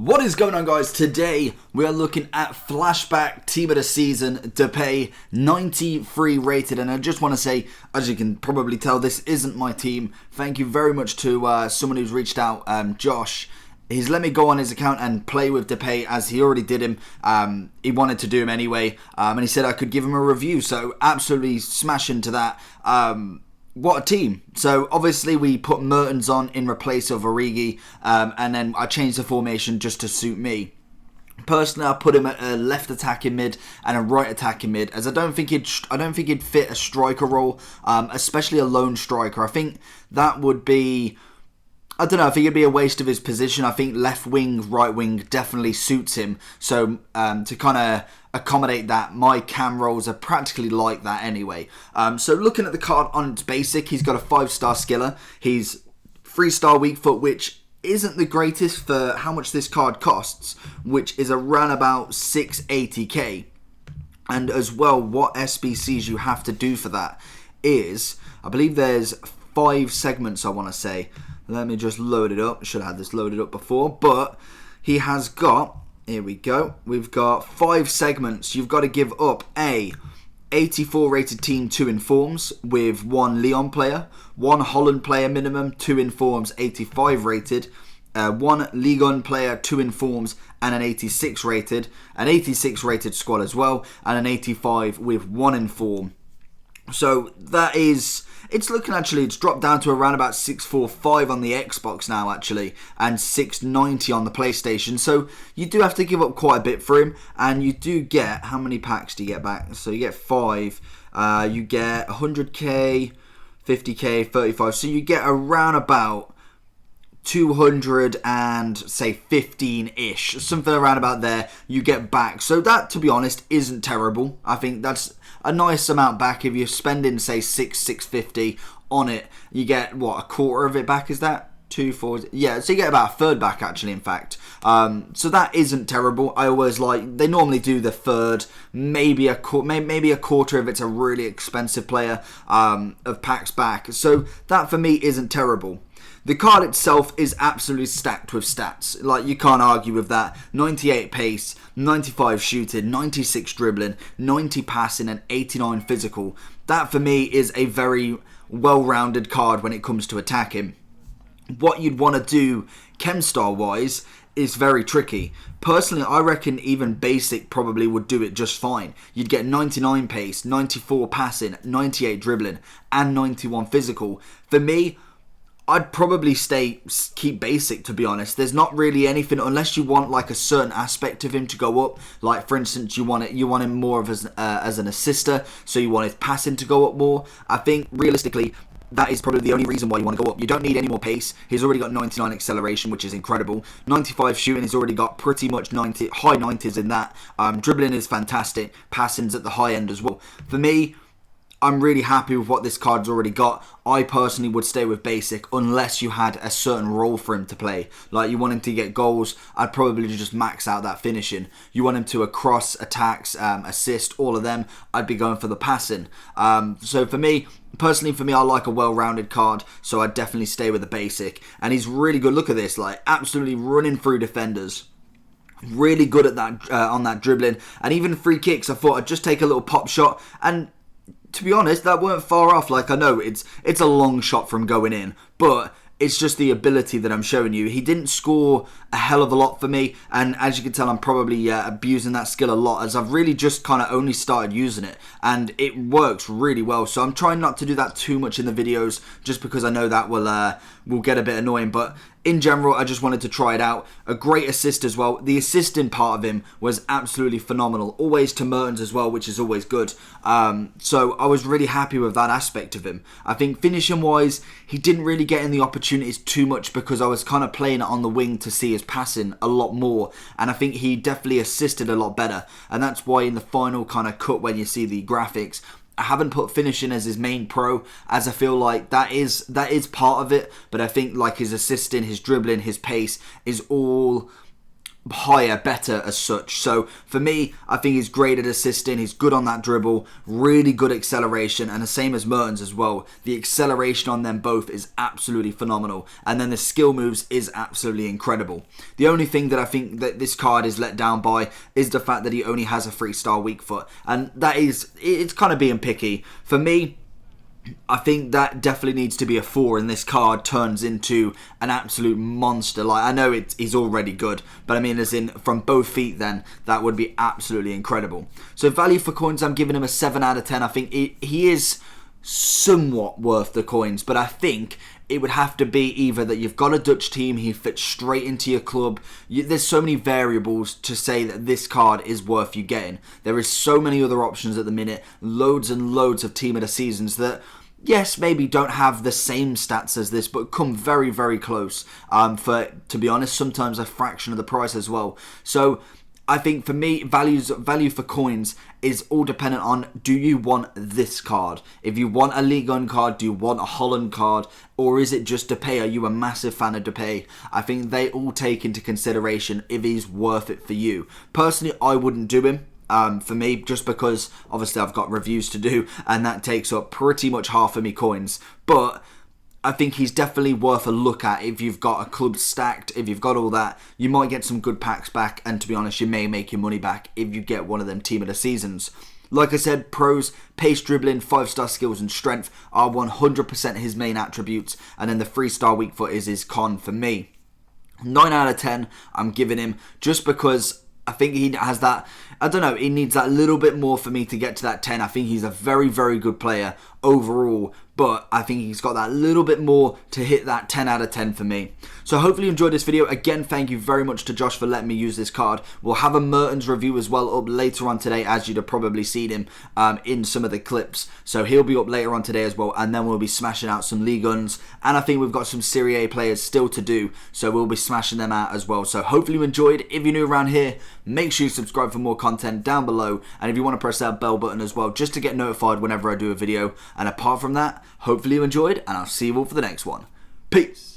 What is going on, guys? Today we are looking at Flashback Team of the Season Depay, 93 rated, and I just want to say, as you can probably tell, this isn't my team. Thank you very much to someone who's reached out, Josh. He's let me go on his account and play with Depay as he already did him. He wanted to do him anyway, and he said I could give him a review, so absolutely smash into that. What a team. So obviously we put Mertens on in replace of Origi, and then I changed the formation just to suit me. Personally, I put him at a left attacking mid and a right attacking mid, as I don't think he'd fit a striker role, especially a lone striker. I think that would be, I don't know, I think it'd be a waste of his position. I think left wing, right wing definitely suits him. So to kind of accommodate that, my cam rolls are practically like that anyway. So looking at the card on its basic, he's got a 5-star skiller. He's 3-star weak foot, which isn't the greatest for how much this card costs, which is around about 680k. And as well, what SBCs you have to do for that is, I believe there's 5 segments, I want to say. Let me just load it up. Should have had this loaded up before, but he has got, here we go, we've got 5 segments. You've got to give up a 84 rated team, 2 informs with 1 Lyon player, 1 Holland player minimum, 2 informs, 85 rated, 1 Ligue 1 player, 2 informs, and an 86 rated, an 86 rated squad as well, and an 85 with 1 inform. So that is, it's dropped down to around about 645 on the Xbox now actually, and 690 on the PlayStation. So you do have to give up quite a bit for him, and you do get, how many packs do you get back? So you get 5, you get 100k, 50k, 35, so you get around about 200 and say 15-ish, something around about there you get back. So that, to be honest, isn't terrible. I think that's a nice amount back. If you're spending say 650 on it, you get what, a quarter of it back? Is that 2, 4? Yeah, so you get about a third back actually, in fact. So that isn't terrible. I always like, they normally do the third, maybe a quarter if it's a really expensive player, of packs back. So that for me isn't terrible. The card itself is absolutely stacked with stats. Like, you can't argue with that. 98 pace, 95 shooting, 96 dribbling, 90 passing, and 89 physical. That for me is a very well-rounded card when it comes to attacking. What you'd want to do chem-star wise is very tricky. Personally, I reckon even basic probably would do it just fine. You'd get 99 pace, 94 passing, 98 dribbling, and 91 physical. For me, I'd probably keep basic, to be honest. There's not really anything, unless you want like a certain aspect of him to go up. Like, for instance, you want him more of as an assister, so you want his passing to go up more. I think realistically, that is probably the only reason why you want to go up. You don't need any more pace. He's already got 99 acceleration, which is incredible. 95 shooting, he's already got pretty much high 90s in that. Dribbling is fantastic. Passing's at the high end as well. For me, I'm really happy with what this card's already got. I personally would stay with basic unless you had a certain role for him to play. Like, you want him to get goals, I'd probably just max out that finishing. You want him to cross, attacks, assist, all of them, I'd be going for the passing. So for me, personally, I like a well-rounded card, so I'd definitely stay with the basic. And he's really good. Look at this, like, absolutely running through defenders. Really good at that, on that dribbling. And even free kicks, I thought I'd just take a little pop shot, and to be honest, that weren't far off. Like, I know it's a long shot from going in, but it's just the ability that I'm showing you. He didn't score a hell of a lot for me, and as you can tell, I'm probably abusing that skill a lot, as I've really just kind of only started using it, and it works really well. So I'm trying not to do that too much in the videos, just because I know that will get a bit annoying. But in general, I just wanted to try it out. A great assist as well. The assisting part of him was absolutely phenomenal. Always to Mertens as well, which is always good. So I was really happy with that aspect of him. I think finishing wise, he didn't really get in the opportunities too much, because I was kind of playing it on the wing to see his passing a lot more. And I think he definitely assisted a lot better. And that's why in the final kind of cut, when you see the graphics, I haven't put finishing as his main pro, as I feel like that is part of it, but I think like his assisting, his dribbling, his pace is all higher, better as such. So for me, I think he's great at assisting, he's good on that dribble, really good acceleration, and the same as Mertens as well. The acceleration on them both is absolutely phenomenal, and then the skill moves is absolutely incredible. The only thing that I think that this card is let down by is the fact that he only has a 3-star weak foot, and that is, it's kind of being picky. For me, I think that definitely needs to be a 4, and this card turns into an absolute monster. Like, I know he's already good, but I mean as in from both feet, then that would be absolutely incredible. So value for coins, I'm giving him a 7 out of 10. I think he is somewhat worth the coins, but I think it would have to be either that you've got a Dutch team, he fits straight into your club. There's so many variables to say that this card is worth you getting. There is so many other options at the minute, loads and loads of team of the seasons that, yes, maybe don't have the same stats as this, but come very, very close. For, to be honest, sometimes a fraction of the price as well. So I think for me, value for coins is all dependent on, do you want this card? If you want a Ligue 1 card, do you want a Holland card? Or is it just Depay? Are you a massive fan of Depay? I think they all take into consideration if he's worth it for you. Personally, I wouldn't do him. For me, just because obviously I've got reviews to do, and that takes up pretty much half of me coins. But I think he's definitely worth a look at if you've got a club stacked, if you've got all that. You might get some good packs back, and to be honest, you may make your money back if you get one of them team of the seasons. Like I said, pros, pace, dribbling, 5-star skills and strength are 100% his main attributes, and then the 3-star weak foot is his con for me. 9 out of 10 I'm giving him, just because I think he has that, I don't know, he needs that little bit more for me to get to that 10. I think he's a very, very good player overall, but I think he's got that little bit more to hit that 10 out of 10 for me. So hopefully you enjoyed this video. Again, thank you very much to Josh for letting me use this card. We'll have a Mertens review as well up later on today, as you'd have probably seen him in some of the clips. So he'll be up later on today as well, and then we'll be smashing out some Ligue 1s, and I think we've got some Serie A players still to do, so we'll be smashing them out as well. So hopefully you enjoyed. If you're new around here, make sure you subscribe for more content down below, and if you want to press that bell button as well, just to get notified whenever I do a video. And apart from that, hopefully you enjoyed, and I'll see you all for the next one. Peace!